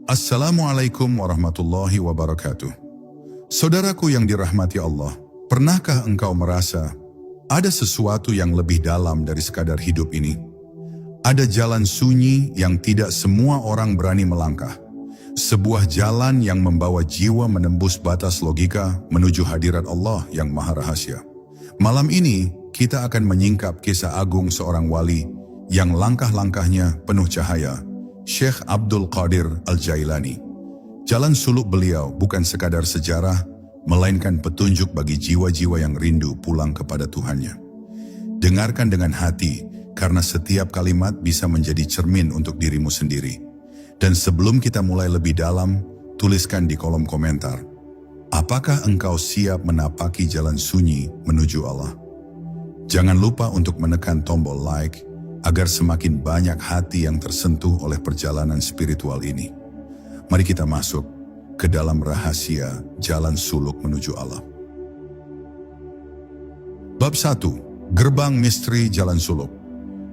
Assalamualaikum warahmatullahi wabarakatuh. Saudaraku yang dirahmati Allah, pernahkah engkau merasa ada sesuatu yang lebih dalam dari sekadar hidup ini? Ada jalan sunyi yang tidak semua orang berani melangkah. Sebuah jalan yang membawa jiwa menembus batas logika menuju hadirat Allah yang maha rahasia. Malam ini kita akan menyingkap kisah agung seorang wali yang langkah-langkahnya penuh cahaya, Syekh Abdul Qadir Al-Jailani. Jalan suluk beliau bukan sekadar sejarah, melainkan petunjuk bagi jiwa-jiwa yang rindu pulang kepada Tuhannya. Dengarkan dengan hati, karena setiap kalimat bisa menjadi cermin untuk dirimu sendiri. Dan sebelum kita mulai lebih dalam, tuliskan di kolom komentar, apakah engkau siap menapaki jalan sunyi menuju Allah? Jangan lupa untuk menekan tombol like, agar semakin banyak hati yang tersentuh oleh perjalanan spiritual ini. Mari kita masuk ke dalam rahasia jalan suluk menuju Allah. Bab 1. Gerbang misteri jalan suluk.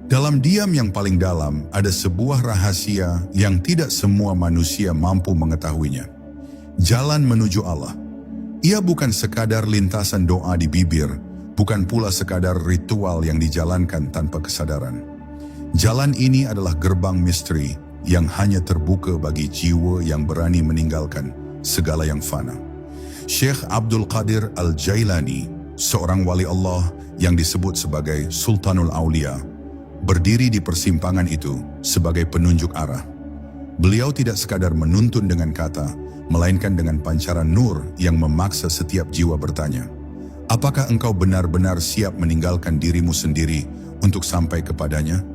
Dalam diam yang paling dalam ada sebuah rahasia yang tidak semua manusia mampu mengetahuinya. Jalan menuju Allah. Ia bukan sekadar lintasan doa di bibir, bukan pula sekadar ritual yang dijalankan tanpa kesadaran. Jalan ini adalah gerbang misteri yang hanya terbuka bagi jiwa yang berani meninggalkan segala yang fana. Syekh Abdul Qadir Al-Jailani, seorang wali Allah yang disebut sebagai Sultanul Aulia, berdiri di persimpangan itu sebagai penunjuk arah. Beliau tidak sekadar menuntun dengan kata, melainkan dengan pancaran nur yang memaksa setiap jiwa bertanya, apakah engkau benar-benar siap meninggalkan dirimu sendiri untuk sampai kepadanya?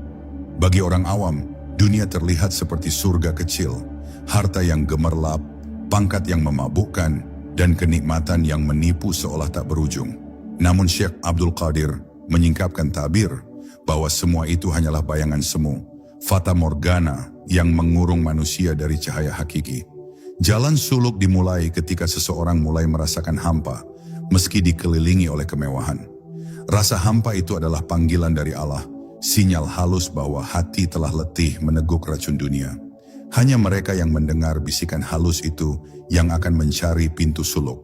Bagi orang awam, dunia terlihat seperti surga kecil, harta yang gemerlap, pangkat yang memabukkan, dan kenikmatan yang menipu seolah tak berujung. Namun Syekh Abdul Qadir menyingkapkan tabir bahwa semua itu hanyalah bayangan semu, fata morgana yang mengurung manusia dari cahaya hakiki. Jalan suluk dimulai ketika seseorang mulai merasakan hampa, meski dikelilingi oleh kemewahan. Rasa hampa itu adalah panggilan dari Allah, sinyal halus bahwa hati telah letih meneguk racun dunia. Hanya mereka yang mendengar bisikan halus itu yang akan mencari pintu suluk.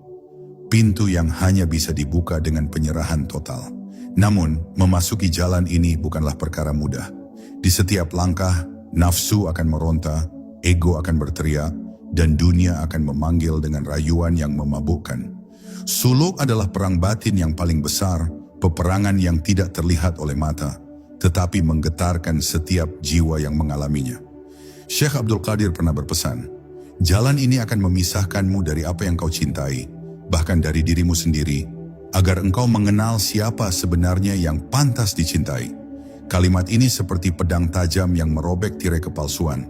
Pintu yang hanya bisa dibuka dengan penyerahan total. Namun, memasuki jalan ini bukanlah perkara mudah. Di setiap langkah, nafsu akan meronta, ego akan berteriak, dan dunia akan memanggil dengan rayuan yang memabukkan. Suluk adalah perang batin yang paling besar, peperangan yang tidak terlihat oleh mata, tetapi menggetarkan setiap jiwa yang mengalaminya. Syekh Abdul Qadir pernah berpesan, jalan ini akan memisahkanmu dari apa yang kau cintai, bahkan dari dirimu sendiri, agar engkau mengenal siapa sebenarnya yang pantas dicintai. Kalimat ini seperti pedang tajam yang merobek tirai kepalsuan,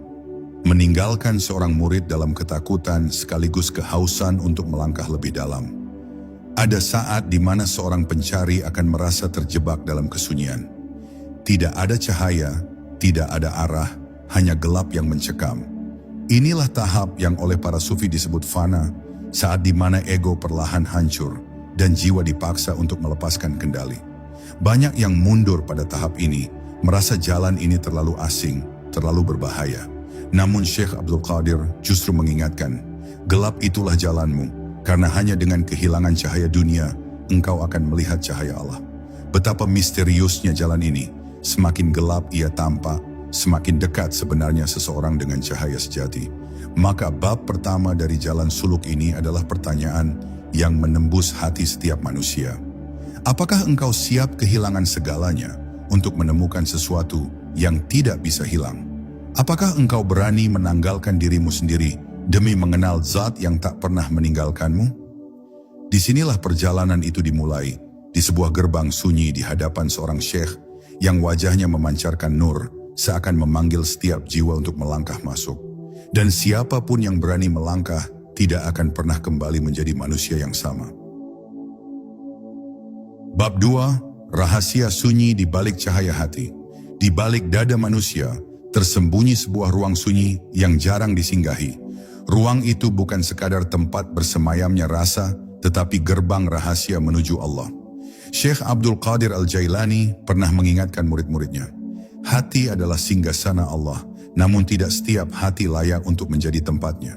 meninggalkan seorang murid dalam ketakutan sekaligus kehausan untuk melangkah lebih dalam. Ada saat di mana seorang pencari akan merasa terjebak dalam kesunyian. Tidak ada cahaya, tidak ada arah, hanya gelap yang mencekam. Inilah tahap yang oleh para sufi disebut fana, saat di mana ego perlahan hancur dan jiwa dipaksa untuk melepaskan kendali. Banyak yang mundur pada tahap ini, merasa jalan ini terlalu asing, terlalu berbahaya. Namun Syekh Abdul Qadir justru mengingatkan, gelap itulah jalanmu, karena hanya dengan kehilangan cahaya dunia, engkau akan melihat cahaya Allah. Betapa misteriusnya jalan ini. Semakin gelap ia tampak, semakin dekat sebenarnya seseorang dengan cahaya sejati. Maka bab pertama dari jalan suluk ini adalah pertanyaan yang menembus hati setiap manusia. Apakah engkau siap kehilangan segalanya untuk menemukan sesuatu yang tidak bisa hilang? Apakah engkau berani menanggalkan dirimu sendiri demi mengenal zat yang tak pernah meninggalkanmu? Disinilah perjalanan itu dimulai, di sebuah gerbang sunyi di hadapan seorang syekh yang wajahnya memancarkan nur, seakan memanggil setiap jiwa untuk melangkah masuk. Dan siapapun yang berani melangkah, tidak akan pernah kembali menjadi manusia yang sama. Bab 2. Rahasia sunyi di balik cahaya hati. Di balik dada manusia, tersembunyi sebuah ruang sunyi yang jarang disinggahi. Ruang itu bukan sekadar tempat bersemayamnya rasa, tetapi gerbang rahasia menuju Allah. Syekh Abdul Qadir Al-Jailani pernah mengingatkan murid-muridnya, hati adalah singgasana Allah namun tidak setiap hati layak untuk menjadi tempatnya.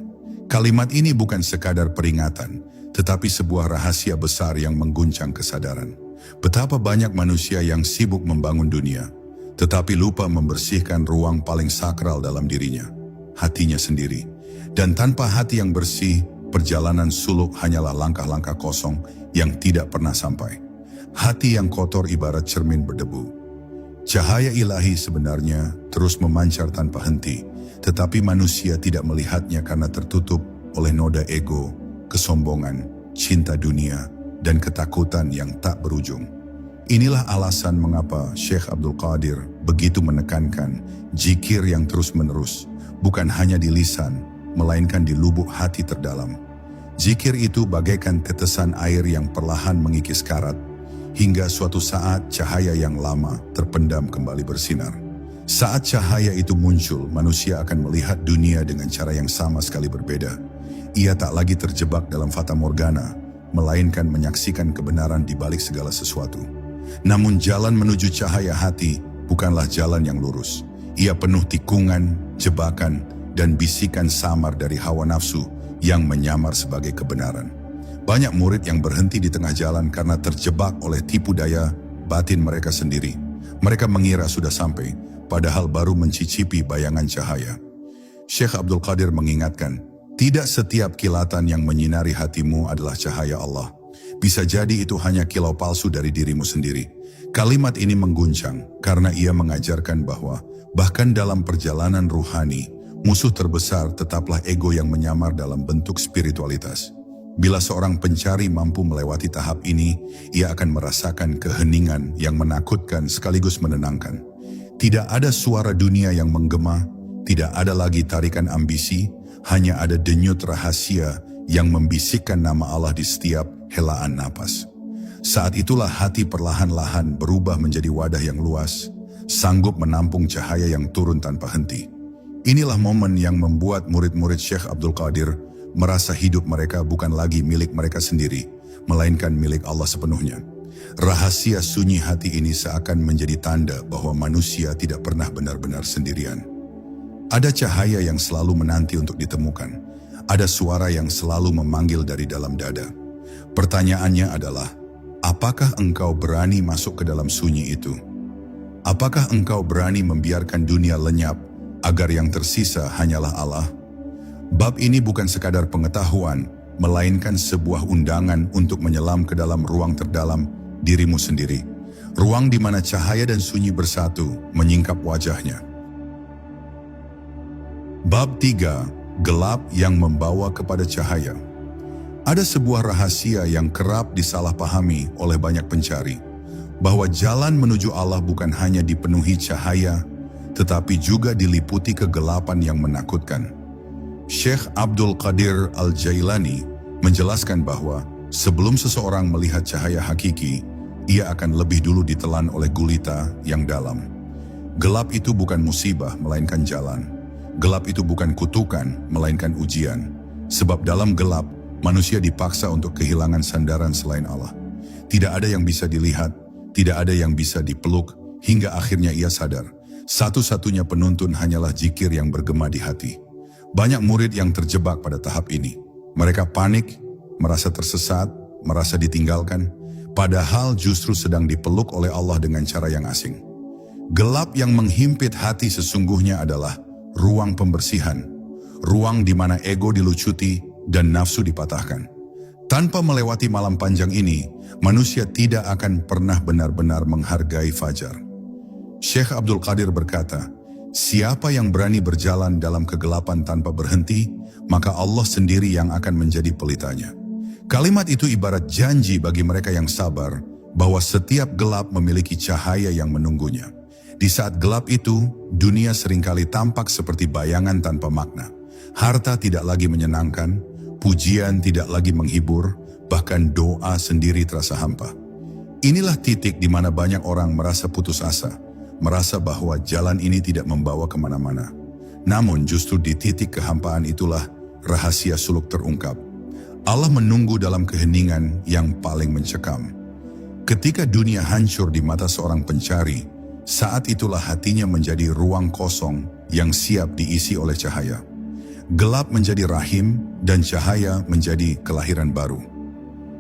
Kalimat ini bukan sekadar peringatan, tetapi sebuah rahasia besar yang mengguncang kesadaran. Betapa banyak manusia yang sibuk membangun dunia, tetapi lupa membersihkan ruang paling sakral dalam dirinya, hatinya sendiri. Dan tanpa hati yang bersih, perjalanan suluk hanyalah langkah-langkah kosong yang tidak pernah sampai. Hati yang kotor ibarat cermin berdebu. Cahaya ilahi sebenarnya terus memancar tanpa henti, tetapi manusia tidak melihatnya karena tertutup oleh noda ego, kesombongan, cinta dunia, dan ketakutan yang tak berujung. Inilah alasan mengapa Syekh Abdul Qadir begitu menekankan zikir yang terus-menerus, bukan hanya di lisan, melainkan di lubuk hati terdalam. Zikir itu bagaikan tetesan air yang perlahan mengikis karat, hingga suatu saat cahaya yang lama terpendam kembali bersinar. Saat cahaya itu muncul, manusia akan melihat dunia dengan cara yang sama sekali berbeda. Ia tak lagi terjebak dalam fata morgana, melainkan menyaksikan kebenaran di balik segala sesuatu. Namun jalan menuju cahaya hati bukanlah jalan yang lurus. Ia penuh tikungan, jebakan, dan bisikan samar dari hawa nafsu yang menyamar sebagai kebenaran. Banyak murid yang berhenti di tengah jalan karena terjebak oleh tipu daya batin mereka sendiri. Mereka mengira sudah sampai, padahal baru mencicipi bayangan cahaya. Syekh Abdul Qadir mengingatkan, tidak setiap kilatan yang menyinari hatimu adalah cahaya Allah. Bisa jadi itu hanya kilau palsu dari dirimu sendiri. Kalimat ini mengguncang karena ia mengajarkan bahwa bahkan dalam perjalanan ruhani, musuh terbesar tetaplah ego yang menyamar dalam bentuk spiritualitas. Bila seorang pencari mampu melewati tahap ini, ia akan merasakan keheningan yang menakutkan sekaligus menenangkan. Tidak ada suara dunia yang menggema, tidak ada lagi tarikan ambisi, hanya ada denyut rahasia yang membisikkan nama Allah di setiap helaan napas. Saat itulah hati perlahan-lahan berubah menjadi wadah yang luas, sanggup menampung cahaya yang turun tanpa henti. Inilah momen yang membuat murid-murid Syekh Abdul Qadir merasa hidup mereka bukan lagi milik mereka sendiri, melainkan milik Allah sepenuhnya. Rahasia sunyi hati ini seakan menjadi tanda bahwa manusia tidak pernah benar-benar sendirian. Ada cahaya yang selalu menanti untuk ditemukan. Ada suara yang selalu memanggil dari dalam dada. Pertanyaannya adalah, apakah engkau berani masuk ke dalam sunyi itu? Apakah engkau berani membiarkan dunia lenyap agar yang tersisa hanyalah Allah? Bab ini bukan sekadar pengetahuan, melainkan sebuah undangan untuk menyelam ke dalam ruang terdalam dirimu sendiri. Ruang di mana cahaya dan sunyi bersatu menyingkap wajahnya. Bab 3, gelap yang membawa kepada cahaya. Ada sebuah rahasia yang kerap disalahpahami oleh banyak pencari, bahwa jalan menuju Allah bukan hanya dipenuhi cahaya, tetapi juga diliputi kegelapan yang menakutkan. Syekh Abdul Qadir Al-Jailani menjelaskan bahwa sebelum seseorang melihat cahaya hakiki, ia akan lebih dulu ditelan oleh gulita yang dalam. Gelap itu bukan musibah, melainkan jalan. Gelap itu bukan kutukan, melainkan ujian. Sebab dalam gelap, manusia dipaksa untuk kehilangan sandaran selain Allah. Tidak ada yang bisa dilihat, tidak ada yang bisa dipeluk, hingga akhirnya ia sadar. Satu-satunya penuntun hanyalah zikir yang bergema di hati. Banyak murid yang terjebak pada tahap ini. Mereka panik, merasa tersesat, merasa ditinggalkan, padahal justru sedang dipeluk oleh Allah dengan cara yang asing. Gelap yang menghimpit hati sesungguhnya adalah ruang pembersihan, ruang di mana ego dilucuti dan nafsu dipatahkan. Tanpa melewati malam panjang ini, manusia tidak akan pernah benar-benar menghargai fajar. Syekh Abdul Qadir berkata, siapa yang berani berjalan dalam kegelapan tanpa berhenti, maka Allah sendiri yang akan menjadi pelitanya. Kalimat itu ibarat janji bagi mereka yang sabar, bahwa setiap gelap memiliki cahaya yang menunggunya. Di saat gelap itu, dunia seringkali tampak seperti bayangan tanpa makna. Harta tidak lagi menyenangkan, pujian tidak lagi menghibur, bahkan doa sendiri terasa hampa. Inilah titik di mana banyak orang merasa putus asa, merasa bahwa jalan ini tidak membawa kemana-mana. Namun justru di titik kehampaan itulah rahasia suluk terungkap. Allah menunggu dalam keheningan yang paling mencekam. Ketika dunia hancur di mata seorang pencari, saat itulah hatinya menjadi ruang kosong yang siap diisi oleh cahaya. Gelap menjadi rahim dan cahaya menjadi kelahiran baru.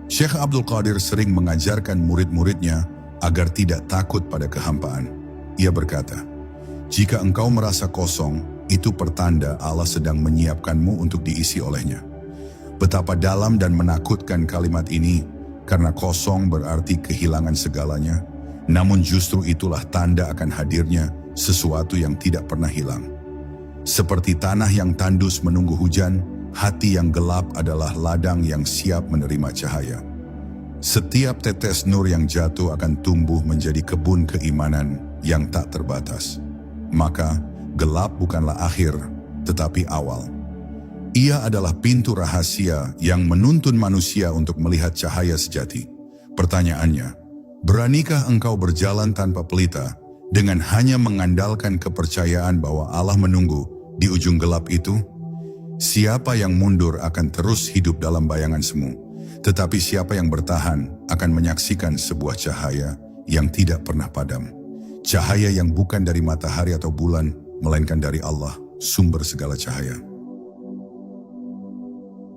Syekh Abdul Qadir sering mengajarkan murid-muridnya agar tidak takut pada kehampaan. Ia berkata, "Jika engkau merasa kosong, itu pertanda Allah sedang menyiapkanmu untuk diisi olehnya." Betapa dalam dan menakutkan kalimat ini, karena kosong berarti kehilangan segalanya, namun justru itulah tanda akan hadirnya sesuatu yang tidak pernah hilang. Seperti tanah yang tandus menunggu hujan, hati yang gelap adalah ladang yang siap menerima cahaya. Setiap tetes nur yang jatuh akan tumbuh menjadi kebun keimanan yang tak terbatas. Maka, gelap bukanlah akhir, tetapi awal. Ia adalah pintu rahasia yang menuntun manusia untuk melihat cahaya sejati. Pertanyaannya, beranikah engkau berjalan tanpa pelita dengan hanya mengandalkan kepercayaan bahwa Allah menunggu di ujung gelap itu? Siapa yang mundur akan terus hidup dalam bayangan semu, tetapi siapa yang bertahan akan menyaksikan sebuah cahaya yang tidak pernah padam. Cahaya yang bukan dari matahari atau bulan, melainkan dari Allah, sumber segala cahaya.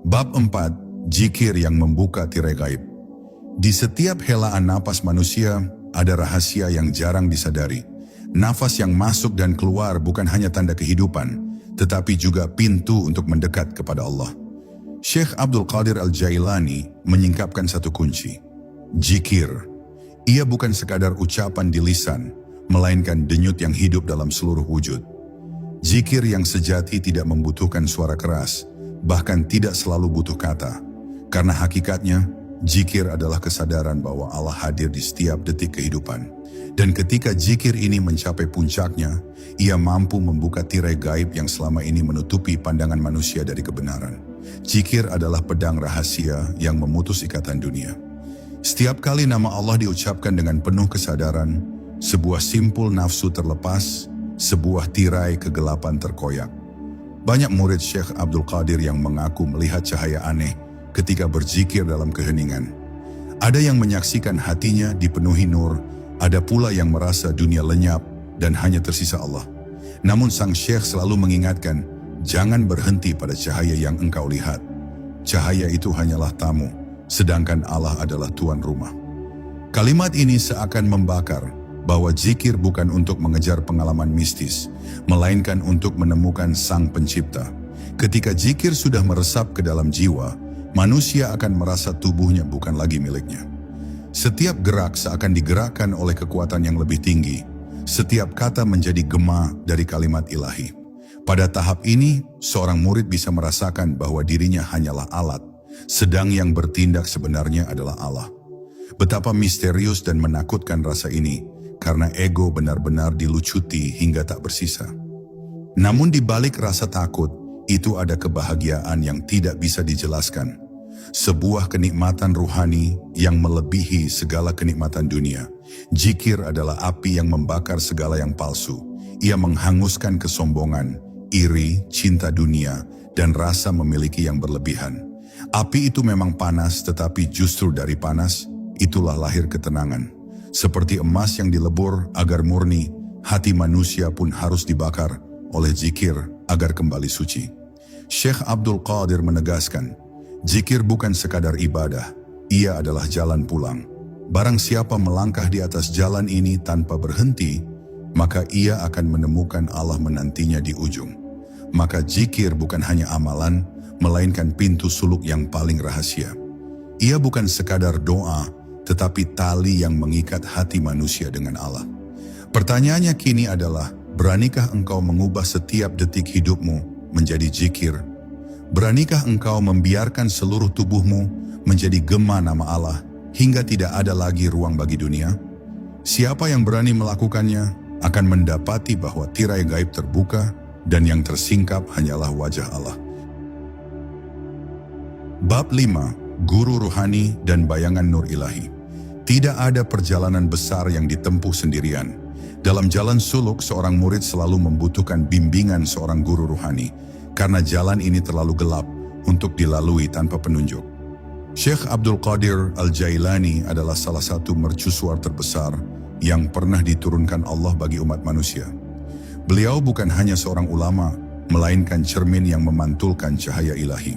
Bab 4. Zikir yang membuka tirai gaib. Di setiap helaan napas manusia, ada rahasia yang jarang disadari. Nafas yang masuk dan keluar bukan hanya tanda kehidupan, tetapi juga pintu untuk mendekat kepada Allah. Syekh Abdul Qadir Al-Jailani menyingkapkan satu kunci. Zikir. Ia bukan sekadar ucapan di lisan, melainkan denyut yang hidup dalam seluruh wujud. Zikir yang sejati tidak membutuhkan suara keras, bahkan tidak selalu butuh kata. Karena hakikatnya, zikir adalah kesadaran bahwa Allah hadir di setiap detik kehidupan. Dan ketika zikir ini mencapai puncaknya, ia mampu membuka tirai gaib yang selama ini menutupi pandangan manusia dari kebenaran. Zikir adalah pedang rahasia yang memutus ikatan dunia. Setiap kali nama Allah diucapkan dengan penuh kesadaran, sebuah simpul nafsu terlepas, sebuah tirai kegelapan terkoyak. Banyak murid Syekh Abdul Qadir yang mengaku melihat cahaya aneh ketika berzikir dalam keheningan. Ada yang menyaksikan hatinya dipenuhi nur, ada pula yang merasa dunia lenyap dan hanya tersisa Allah. Namun sang Syekh selalu mengingatkan, jangan berhenti pada cahaya yang engkau lihat. Cahaya itu hanyalah tamu, sedangkan Allah adalah tuan rumah. Kalimat ini seakan membakar bahwa zikir bukan untuk mengejar pengalaman mistis, melainkan untuk menemukan Sang Pencipta. Ketika zikir sudah meresap ke dalam jiwa, manusia akan merasa tubuhnya bukan lagi miliknya. Setiap gerak seakan digerakkan oleh kekuatan yang lebih tinggi. Setiap kata menjadi gema dari kalimat ilahi. Pada tahap ini, seorang murid bisa merasakan bahwa dirinya hanyalah alat, sedang yang bertindak sebenarnya adalah Allah. Betapa misterius dan menakutkan rasa ini, karena ego benar-benar dilucuti hingga tak bersisa. Namun di balik rasa takut, itu ada kebahagiaan yang tidak bisa dijelaskan. Sebuah kenikmatan ruhani yang melebihi segala kenikmatan dunia. Zikir adalah api yang membakar segala yang palsu. Ia menghanguskan kesombongan, iri, cinta dunia, dan rasa memiliki yang berlebihan. Api itu memang panas, tetapi justru dari panas, itulah lahir ketenangan. Seperti emas yang dilebur agar murni, hati manusia pun harus dibakar oleh zikir agar kembali suci. Syekh Abdul Qadir menegaskan, zikir bukan sekadar ibadah, ia adalah jalan pulang. Barang siapa melangkah di atas jalan ini tanpa berhenti, maka ia akan menemukan Allah menantinya di ujung. Maka zikir bukan hanya amalan, melainkan pintu suluk yang paling rahasia. Ia bukan sekadar doa, tetapi tali yang mengikat hati manusia dengan Allah. Pertanyaannya kini adalah, beranikah engkau mengubah setiap detik hidupmu menjadi zikir? Beranikah engkau membiarkan seluruh tubuhmu menjadi gema nama Allah hingga tidak ada lagi ruang bagi dunia? Siapa yang berani melakukannya akan mendapati bahwa tirai gaib terbuka dan yang tersingkap hanyalah wajah Allah. Bab 5. Guru Ruhani dan Bayangan Nur Ilahi. Tidak ada perjalanan besar yang ditempuh sendirian. Dalam jalan suluk, seorang murid selalu membutuhkan bimbingan seorang guru ruhani, karena jalan ini terlalu gelap untuk dilalui tanpa penunjuk. Syekh Abdul Qadir Al-Jailani adalah salah satu mercusuar terbesar yang pernah diturunkan Allah bagi umat manusia. Beliau bukan hanya seorang ulama, melainkan cermin yang memantulkan cahaya ilahi.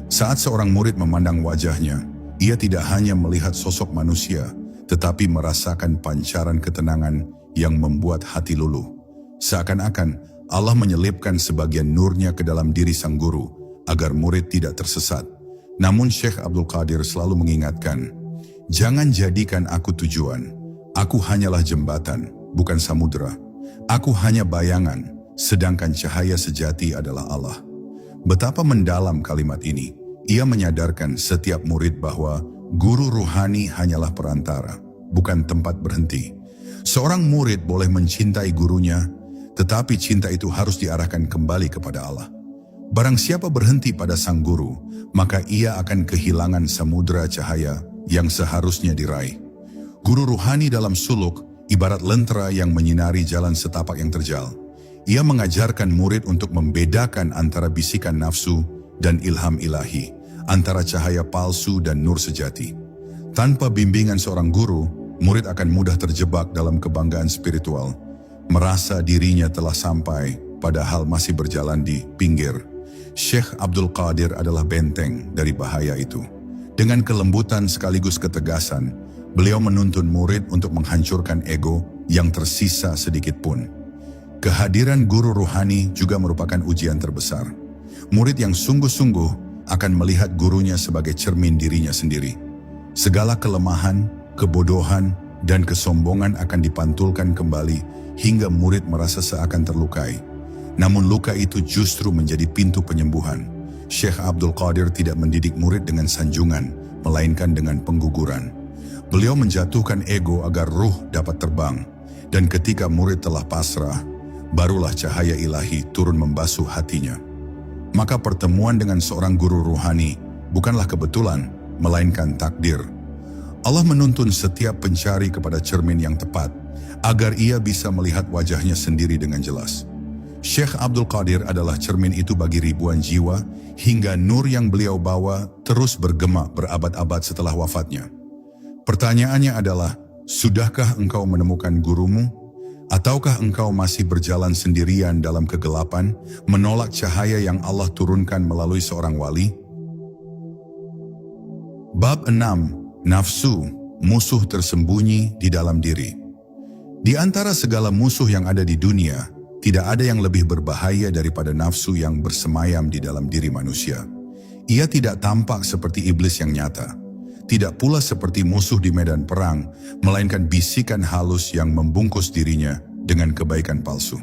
Saat seorang murid memandang wajahnya, ia tidak hanya melihat sosok manusia, tetapi merasakan pancaran ketenangan yang membuat hati luluh. Seakan-akan Allah menyelipkan sebagian nurnya ke dalam diri sang guru, agar murid tidak tersesat. Namun Syekh Abdul Qadir selalu mengingatkan, jangan jadikan aku tujuan, aku hanyalah jembatan, bukan samudera. Aku hanya bayangan, sedangkan cahaya sejati adalah Allah. Betapa mendalam kalimat ini. Ia menyadarkan setiap murid bahwa guru ruhani hanyalah perantara, bukan tempat berhenti. Seorang murid boleh mencintai gurunya, tetapi cinta itu harus diarahkan kembali kepada Allah. Barang siapa berhenti pada sang guru, maka ia akan kehilangan samudera cahaya yang seharusnya diraih. Guru ruhani dalam suluk ibarat lentera yang menyinari jalan setapak yang terjal. Ia mengajarkan murid untuk membedakan antara bisikan nafsu dan ilham ilahi, antara cahaya palsu dan nur sejati. Tanpa bimbingan seorang guru, murid akan mudah terjebak dalam kebanggaan spiritual, merasa dirinya telah sampai, padahal masih berjalan di pinggir. Syekh Abdul Qadir adalah benteng dari bahaya itu. Dengan kelembutan sekaligus ketegasan, beliau menuntun murid untuk menghancurkan ego yang tersisa sedikit pun. Kehadiran guru ruhani juga merupakan ujian terbesar. Murid yang sungguh-sungguh akan melihat gurunya sebagai cermin dirinya sendiri. Segala kelemahan, kebodohan, dan kesombongan akan dipantulkan kembali hingga murid merasa seakan terlukai. Namun luka itu justru menjadi pintu penyembuhan. Syekh Abdul Qadir tidak mendidik murid dengan sanjungan, melainkan dengan pengguguran. Beliau menjatuhkan ego agar ruh dapat terbang. Dan ketika murid telah pasrah, barulah cahaya ilahi turun membasuh hatinya. Maka pertemuan dengan seorang guru ruhani bukanlah kebetulan, melainkan takdir. Allah menuntun setiap pencari kepada cermin yang tepat, agar ia bisa melihat wajahnya sendiri dengan jelas. Syekh Abdul Qadir adalah cermin itu bagi ribuan jiwa, hingga nur yang beliau bawa terus bergema berabad-abad setelah wafatnya. Pertanyaannya adalah, sudahkah engkau menemukan gurumu? Ataukah engkau masih berjalan sendirian dalam kegelapan, menolak cahaya yang Allah turunkan melalui seorang wali? Bab 6. Nafsu, musuh tersembunyi di dalam diri. Di antara segala musuh yang ada di dunia, tidak ada yang lebih berbahaya daripada nafsu yang bersemayam di dalam diri manusia. Ia tidak tampak seperti iblis yang nyata. Tidak pula seperti musuh di medan perang, melainkan bisikan halus yang membungkus dirinya dengan kebaikan palsu.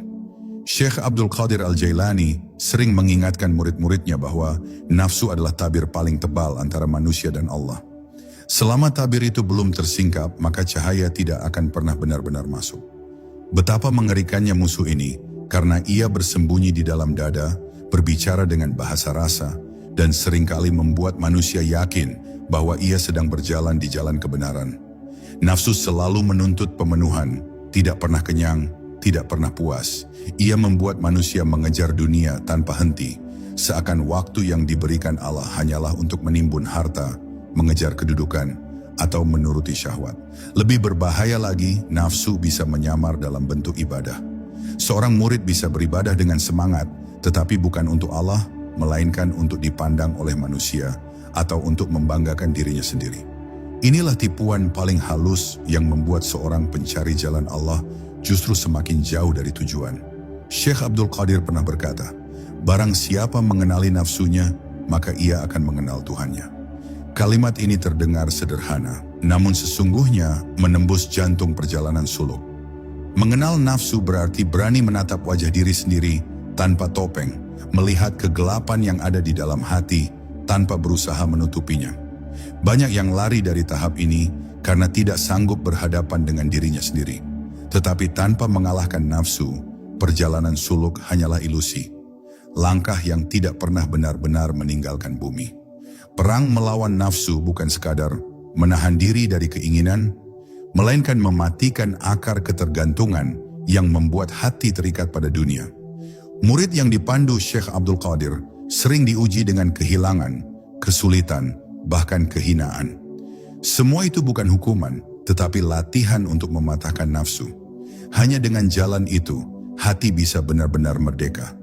Syekh Abdul Qadir Al-Jailani sering mengingatkan murid-muridnya bahwa nafsu adalah tabir paling tebal antara manusia dan Allah. Selama tabir itu belum tersingkap, maka cahaya tidak akan pernah benar-benar masuk. Betapa mengerikannya musuh ini, karena ia bersembunyi di dalam dada, berbicara dengan bahasa rasa, dan seringkali membuat manusia yakin bahwa ia sedang berjalan di jalan kebenaran. Nafsu selalu menuntut pemenuhan, tidak pernah kenyang, tidak pernah puas. Ia membuat manusia mengejar dunia tanpa henti, seakan waktu yang diberikan Allah hanyalah untuk menimbun harta, mengejar kedudukan, atau menuruti syahwat. Lebih berbahaya lagi, nafsu bisa menyamar dalam bentuk ibadah. Seorang murid bisa beribadah dengan semangat, tetapi bukan untuk Allah, melainkan untuk dipandang oleh manusia, atau untuk membanggakan dirinya sendiri. Inilah tipuan paling halus yang membuat seorang pencari jalan Allah justru semakin jauh dari tujuan. Syekh Abdul Qadir pernah berkata, barang siapa mengenali nafsunya, maka ia akan mengenal Tuhannya. Kalimat ini terdengar sederhana, namun sesungguhnya menembus jantung perjalanan suluk. Mengenal nafsu berarti berani menatap wajah diri sendiri tanpa topeng, melihat kegelapan yang ada di dalam hati, tanpa berusaha menutupinya. Banyak yang lari dari tahap ini karena tidak sanggup berhadapan dengan dirinya sendiri. Tetapi tanpa mengalahkan nafsu, perjalanan suluk hanyalah ilusi. Langkah yang tidak pernah benar-benar meninggalkan bumi. Perang melawan nafsu bukan sekadar menahan diri dari keinginan, melainkan mematikan akar ketergantungan yang membuat hati terikat pada dunia. Murid yang dipandu Syekh Abdul Qadir sering diuji dengan kehilangan, kesulitan, bahkan kehinaan. Semua itu bukan hukuman, tetapi latihan untuk mematahkan nafsu. Hanya dengan jalan itu, hati bisa benar-benar merdeka.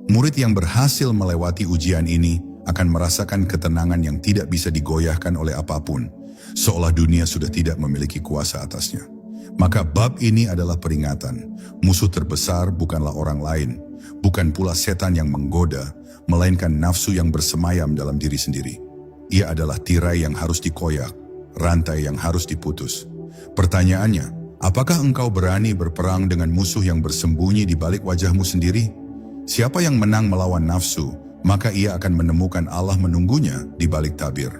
Murid yang berhasil melewati ujian ini akan merasakan ketenangan yang tidak bisa digoyahkan oleh apapun, seolah dunia sudah tidak memiliki kuasa atasnya. Maka bab ini adalah peringatan. Musuh terbesar bukanlah orang lain, bukan pula setan yang menggoda, melainkan nafsu yang bersemayam dalam diri sendiri. Ia adalah tirai yang harus dikoyak, rantai yang harus diputus. Pertanyaannya, apakah engkau berani berperang dengan musuh yang bersembunyi di balik wajahmu sendiri? Siapa yang menang melawan nafsu, maka ia akan menemukan Allah menunggunya di balik tabir.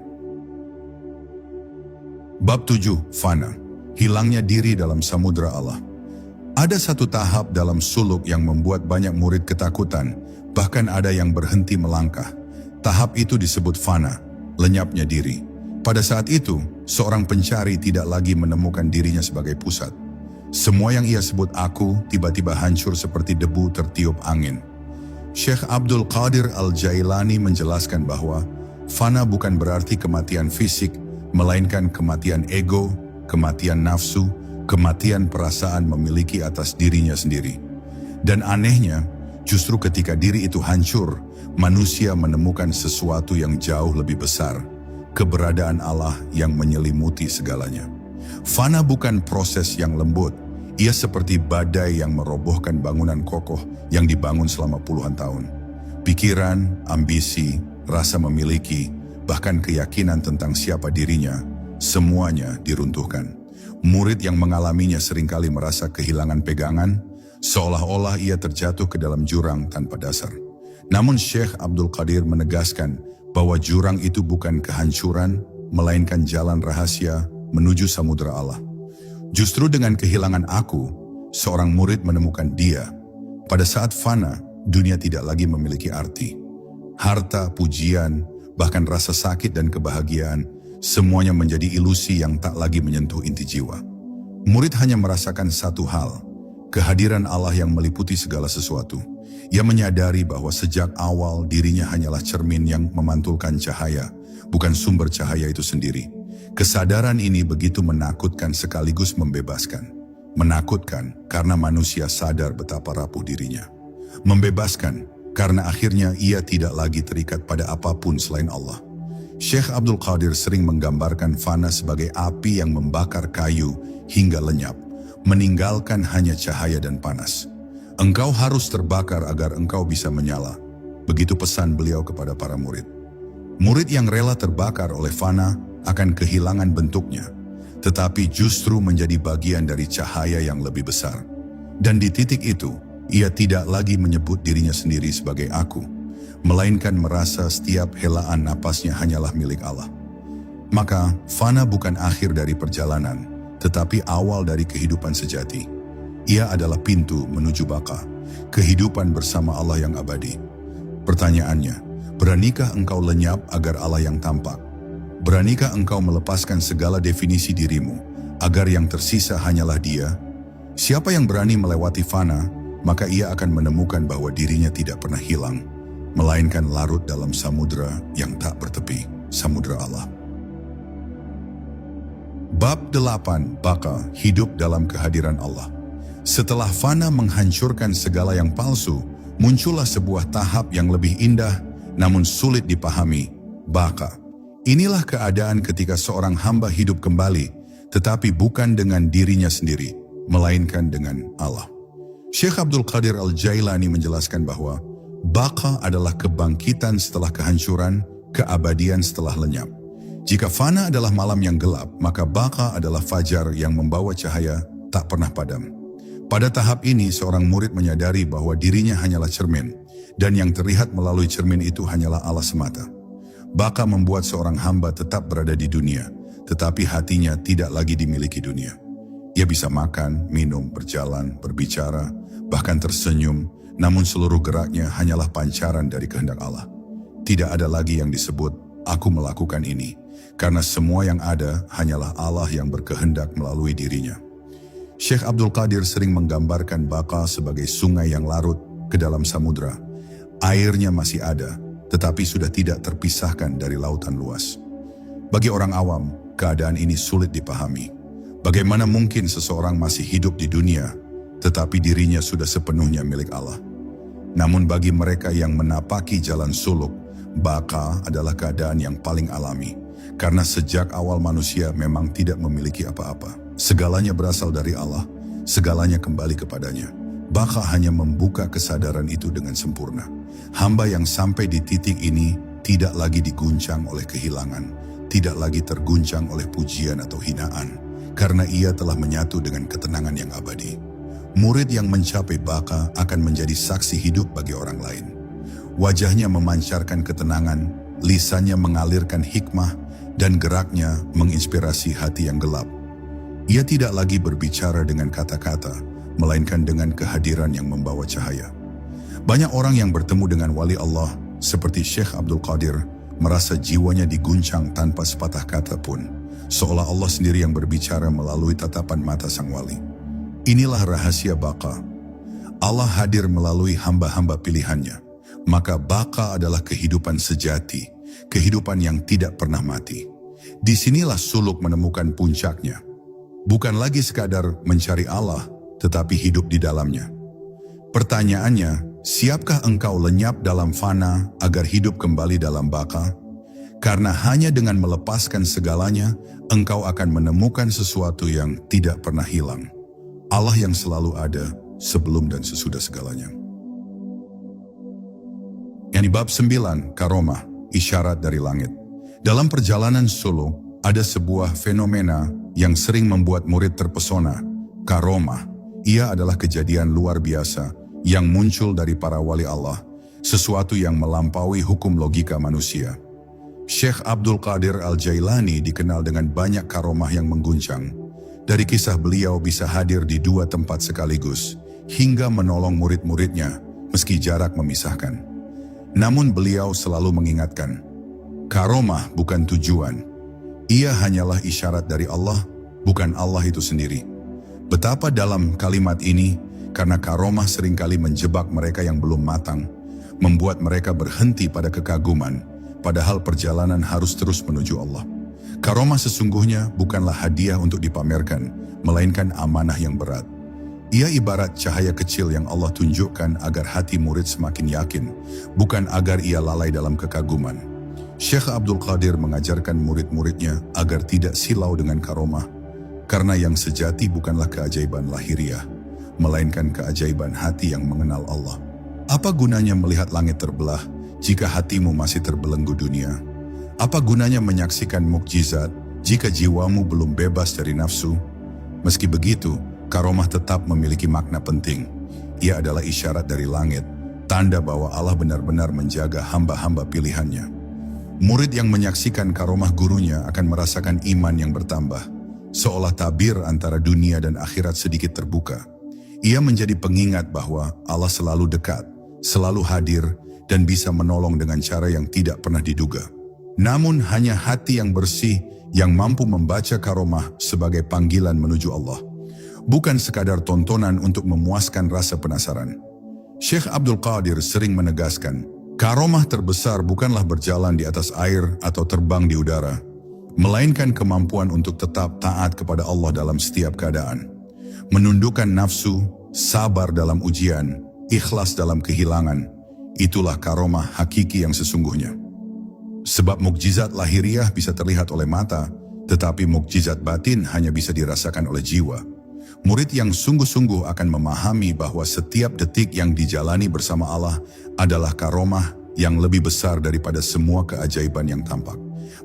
Bab 7, Fana. Hilangnya diri dalam samudera Allah. Ada satu tahap dalam suluk yang membuat banyak murid ketakutan, bahkan ada yang berhenti melangkah. Tahap itu disebut fana, lenyapnya diri. Pada saat itu, seorang pencari tidak lagi menemukan dirinya sebagai pusat. Semua yang ia sebut aku tiba-tiba hancur seperti debu tertiup angin. Syekh Abdul Qadir Al-Jailani menjelaskan bahwa fana bukan berarti kematian fisik, melainkan kematian ego, kematian nafsu, kematian perasaan memiliki atas dirinya sendiri. Dan anehnya, justru ketika diri itu hancur, manusia menemukan sesuatu yang jauh lebih besar, keberadaan Allah yang menyelimuti segalanya. Fana bukan proses yang lembut, ia seperti badai yang merobohkan bangunan kokoh yang dibangun selama puluhan tahun. Pikiran, ambisi, rasa memiliki, bahkan keyakinan tentang siapa dirinya, semuanya diruntuhkan. Murid yang mengalaminya seringkali merasa kehilangan pegangan, seolah-olah ia terjatuh ke dalam jurang tanpa dasar. Namun Syekh Abdul Qadir menegaskan bahwa jurang itu bukan kehancuran, melainkan jalan rahasia menuju samudera Allah. Justru dengan kehilangan aku, seorang murid menemukan dia. Pada saat fana, dunia tidak lagi memiliki arti. Harta, pujian, bahkan rasa sakit dan kebahagiaan, semuanya menjadi ilusi yang tak lagi menyentuh inti jiwa. Murid hanya merasakan satu hal, kehadiran Allah yang meliputi segala sesuatu. Ia menyadari bahwa sejak awal dirinya hanyalah cermin yang memantulkan cahaya, bukan sumber cahaya itu sendiri. Kesadaran ini begitu menakutkan sekaligus membebaskan. Menakutkan karena manusia sadar betapa rapuh dirinya. Membebaskan karena akhirnya ia tidak lagi terikat pada apapun selain Allah. Syekh Abdul Qadir sering menggambarkan fana sebagai api yang membakar kayu hingga lenyap, meninggalkan hanya cahaya dan panas. Engkau harus terbakar agar engkau bisa menyala. Begitu pesan beliau kepada para murid. Murid yang rela terbakar oleh fana akan kehilangan bentuknya, tetapi justru menjadi bagian dari cahaya yang lebih besar. Dan di titik itu, ia tidak lagi menyebut dirinya sendiri sebagai aku, melainkan merasa setiap helaan napasnya hanyalah milik Allah. Maka, fana bukan akhir dari perjalanan, tetapi awal dari kehidupan sejati. Ia adalah pintu menuju baka, kehidupan bersama Allah yang abadi. Pertanyaannya, beranikah engkau lenyap agar Allah yang tampak? Beranikah engkau melepaskan segala definisi dirimu, agar yang tersisa hanyalah Dia? Siapa yang berani melewati fana, maka ia akan menemukan bahwa dirinya tidak pernah hilang, melainkan larut dalam samudera yang tak bertepi, samudera Allah. Bab 8, Baka, hidup dalam kehadiran Allah. Setelah fana menghancurkan segala yang palsu, muncullah sebuah tahap yang lebih indah, namun sulit dipahami, baka. Inilah keadaan ketika seorang hamba hidup kembali, tetapi bukan dengan dirinya sendiri, melainkan dengan Allah. Syekh Abdul Qadir Al-Jailani menjelaskan bahwa baka adalah kebangkitan setelah kehancuran, keabadian setelah lenyap. Jika fana adalah malam yang gelap, maka baka adalah fajar yang membawa cahaya tak pernah padam. Pada tahap ini, seorang murid menyadari bahwa dirinya hanyalah cermin, dan yang terlihat melalui cermin itu hanyalah Allah semata. Baka membuat seorang hamba tetap berada di dunia, tetapi hatinya tidak lagi dimiliki dunia. Ia bisa makan, minum, berjalan, berbicara, bahkan tersenyum, namun seluruh geraknya hanyalah pancaran dari kehendak Allah. Tidak ada lagi yang disebut, aku melakukan ini, karena semua yang ada hanyalah Allah yang berkehendak melalui dirinya. Syekh Abdul Qadir sering menggambarkan baka sebagai sungai yang larut ke dalam samudera. Airnya masih ada, tetapi sudah tidak terpisahkan dari lautan luas. Bagi orang awam, keadaan ini sulit dipahami. Bagaimana mungkin seseorang masih hidup di dunia, tetapi dirinya sudah sepenuhnya milik Allah. Namun bagi mereka yang menapaki jalan suluk, baka adalah keadaan yang paling alami. Karena sejak awal manusia memang tidak memiliki apa-apa. Segalanya berasal dari Allah, segalanya kembali kepadanya. Baka hanya membuka kesadaran itu dengan sempurna. Hamba yang sampai di titik ini tidak lagi diguncang oleh kehilangan, tidak lagi terguncang oleh pujian atau hinaan, karena ia telah menyatu dengan ketenangan yang abadi. Murid yang mencapai baka akan menjadi saksi hidup bagi orang lain. Wajahnya memancarkan ketenangan, lisannya mengalirkan hikmah, dan geraknya menginspirasi hati yang gelap. Ia tidak lagi berbicara dengan kata-kata, melainkan dengan kehadiran yang membawa cahaya. Banyak orang yang bertemu dengan wali Allah, seperti Syekh Abdul Qadir, merasa jiwanya diguncang tanpa sepatah kata pun, seolah Allah sendiri yang berbicara melalui tatapan mata sang wali. Inilah rahasia baka. Allah hadir melalui hamba-hamba pilihannya. Maka baka adalah kehidupan sejati, kehidupan yang tidak pernah mati. Disinilah suluk menemukan puncaknya. Bukan lagi sekadar mencari Allah, tetapi hidup di dalamnya. Pertanyaannya, siapkah engkau lenyap dalam fana agar hidup kembali dalam baka? Karena hanya dengan melepaskan segalanya, engkau akan menemukan sesuatu yang tidak pernah hilang. Allah yang selalu ada sebelum dan sesudah segalanya. Yang di bab 9, karomah, isyarat dari langit. Dalam perjalanan suluk, ada sebuah fenomena yang sering membuat murid terpesona, karomah. Ia adalah kejadian luar biasa yang muncul dari para wali Allah, sesuatu yang melampaui hukum logika manusia. Syekh Abdul Qadir Al-Jailani dikenal dengan banyak karomah yang mengguncang. Dari kisah beliau bisa hadir di 2 tempat sekaligus, hingga menolong murid-muridnya meski jarak memisahkan. Namun beliau selalu mengingatkan, karomah bukan tujuan. Ia hanyalah isyarat dari Allah, bukan Allah itu sendiri. Betapa dalam kalimat ini, karena karomah seringkali menjebak mereka yang belum matang, membuat mereka berhenti pada kekaguman, padahal perjalanan harus terus menuju Allah. Karomah sesungguhnya bukanlah hadiah untuk dipamerkan, melainkan amanah yang berat. Ia ibarat cahaya kecil yang Allah tunjukkan agar hati murid semakin yakin, bukan agar ia lalai dalam kekaguman. Syekh Abdul Qadir mengajarkan murid-muridnya agar tidak silau dengan karomah, karena yang sejati bukanlah keajaiban lahiriah, melainkan keajaiban hati yang mengenal Allah. Apa gunanya melihat langit terbelah jika hatimu masih terbelenggu dunia? Apa gunanya menyaksikan mukjizat jika jiwamu belum bebas dari nafsu? Meski begitu, karomah tetap memiliki makna penting. Ia adalah isyarat dari langit, tanda bahwa Allah benar-benar menjaga hamba-hamba pilihannya. Murid yang menyaksikan karomah gurunya akan merasakan iman yang bertambah, seolah tabir antara dunia dan akhirat sedikit terbuka. Ia menjadi pengingat bahwa Allah selalu dekat, selalu hadir, dan bisa menolong dengan cara yang tidak pernah diduga. Namun hanya hati yang bersih yang mampu membaca karomah sebagai panggilan menuju Allah, bukan sekadar tontonan untuk memuaskan rasa penasaran. Syekh Abdul Qadir sering menegaskan, karomah terbesar bukanlah berjalan di atas air atau terbang di udara, melainkan kemampuan untuk tetap taat kepada Allah dalam setiap keadaan. Menundukkan nafsu, sabar dalam ujian, ikhlas dalam kehilangan, itulah karomah hakiki yang sesungguhnya. Sebab mukjizat lahiriah bisa terlihat oleh mata, tetapi mukjizat batin hanya bisa dirasakan oleh jiwa. Murid yang sungguh-sungguh akan memahami bahwa setiap detik yang dijalani bersama Allah adalah karomah yang lebih besar daripada semua keajaiban yang tampak.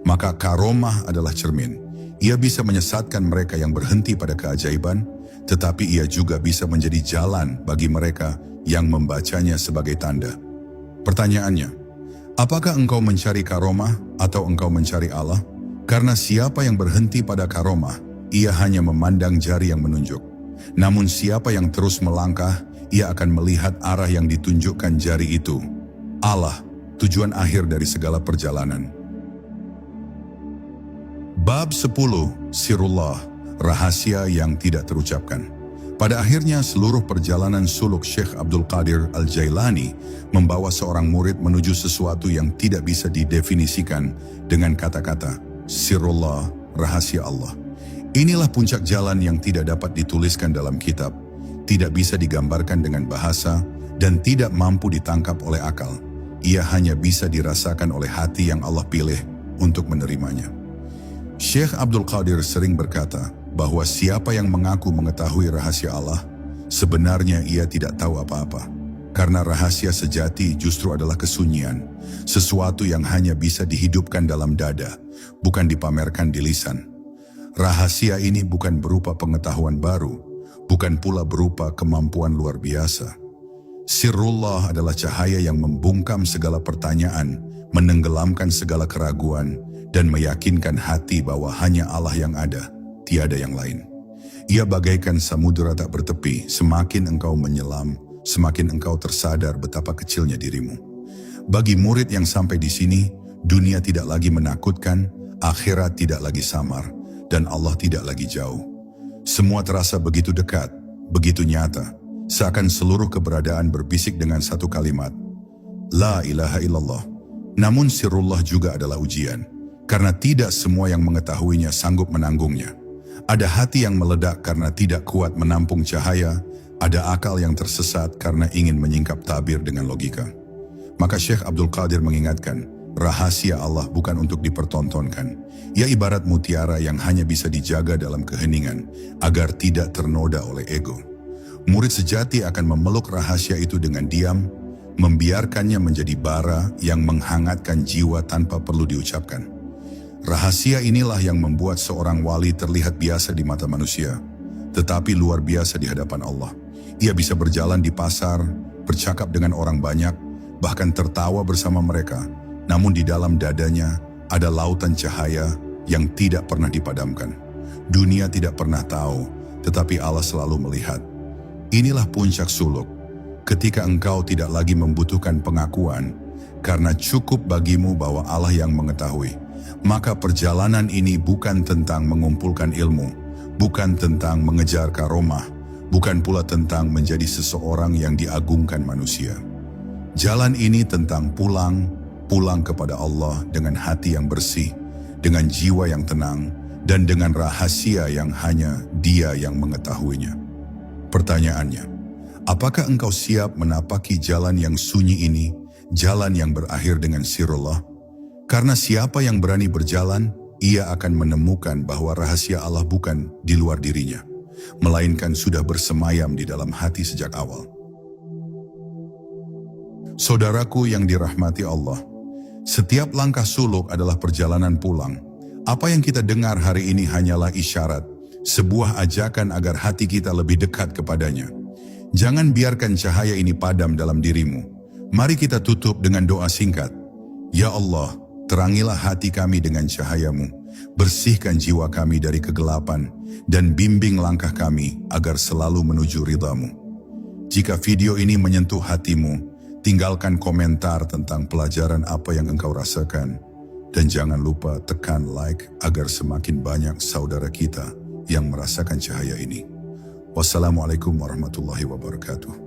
Maka karomah adalah cermin. Ia bisa menyesatkan mereka yang berhenti pada keajaiban, tetapi ia juga bisa menjadi jalan bagi mereka yang membacanya sebagai tanda. Pertanyaannya, apakah engkau mencari karomah atau engkau mencari Allah? Karena siapa yang berhenti pada karomah, ia hanya memandang jari yang menunjuk. Namun siapa yang terus melangkah, ia akan melihat arah yang ditunjukkan jari itu. Allah, tujuan akhir dari segala perjalanan. Bab 10, Sirullah, rahasia yang tidak terucapkan. Pada akhirnya seluruh perjalanan suluk Syekh Abdul Qadir Al-Jailani membawa seorang murid menuju sesuatu yang tidak bisa didefinisikan dengan kata-kata, Sirullah, rahasia Allah. Inilah puncak jalan yang tidak dapat dituliskan dalam kitab. tidak bisa digambarkan dengan bahasa, dan tidak mampu ditangkap oleh akal. Ia hanya bisa dirasakan oleh hati yang Allah pilih untuk menerimanya. Syekh Abdul Qadir sering berkata bahwa siapa yang mengaku mengetahui rahasia Allah, sebenarnya ia tidak tahu apa-apa. Karena rahasia sejati justru adalah kesunyian, sesuatu yang hanya bisa dihidupkan dalam dada, bukan dipamerkan di lisan. Rahasia ini bukan berupa pengetahuan baru, bukan pula berupa kemampuan luar biasa. Sirrullah adalah cahaya yang membungkam segala pertanyaan, menenggelamkan segala keraguan, dan meyakinkan hati bahwa hanya Allah yang ada, tiada yang lain. Ia bagaikan samudera tak bertepi, semakin engkau menyelam, semakin engkau tersadar betapa kecilnya dirimu. Bagi murid yang sampai di sini, dunia tidak lagi menakutkan, akhirat tidak lagi samar, dan Allah tidak lagi jauh. Semua terasa begitu dekat, begitu nyata, seakan seluruh keberadaan berbisik dengan satu kalimat, La ilaha illallah. Namun sirrullah juga adalah ujian, karena tidak semua yang mengetahuinya sanggup menanggungnya. Ada hati yang meledak karena tidak kuat menampung cahaya, ada akal yang tersesat karena ingin menyingkap tabir dengan logika. Maka Syekh Abdul Qadir mengingatkan, rahasia Allah bukan untuk dipertontonkan. Ia ibarat mutiara yang hanya bisa dijaga dalam keheningan, agar tidak ternoda oleh ego. Murid sejati akan memeluk rahasia itu dengan diam, membiarkannya menjadi bara yang menghangatkan jiwa tanpa perlu diucapkan. Rahasia inilah yang membuat seorang wali terlihat biasa di mata manusia, tetapi luar biasa di hadapan Allah. Ia bisa berjalan di pasar, bercakap dengan orang banyak, bahkan tertawa bersama mereka. Namun di dalam dadanya ada lautan cahaya yang tidak pernah dipadamkan. Dunia tidak pernah tahu, tetapi Allah selalu melihat. Inilah puncak suluk, ketika engkau tidak lagi membutuhkan pengakuan, karena cukup bagimu bahwa Allah yang mengetahui. Maka perjalanan ini bukan tentang mengumpulkan ilmu, bukan tentang mengejar karomah, bukan pula tentang menjadi seseorang yang diagungkan manusia. Jalan ini tentang pulang kepada Allah dengan hati yang bersih, dengan jiwa yang tenang, dan dengan rahasia yang hanya Dia yang mengetahuinya. Pertanyaannya, apakah engkau siap menapaki jalan yang sunyi ini, jalan yang berakhir dengan sirrullah? Karena siapa yang berani berjalan, ia akan menemukan bahwa rahasia Allah bukan di luar dirinya, melainkan sudah bersemayam di dalam hati sejak awal. Saudaraku yang dirahmati Allah, setiap langkah suluk adalah perjalanan pulang. Apa yang kita dengar hari ini hanyalah isyarat, sebuah ajakan agar hati kita lebih dekat kepadanya. Jangan biarkan cahaya ini padam dalam dirimu. Mari kita tutup dengan doa singkat. Ya Allah, terangilah hati kami dengan cahayamu, bersihkan jiwa kami dari kegelapan, dan bimbing langkah kami agar selalu menuju ridhamu. Jika video ini menyentuh hatimu, tinggalkan komentar tentang pelajaran apa yang engkau rasakan, dan jangan lupa tekan like agar semakin banyak saudara kita yang merasakan cahaya ini. Wassalamualaikum warahmatullahi wabarakatuh.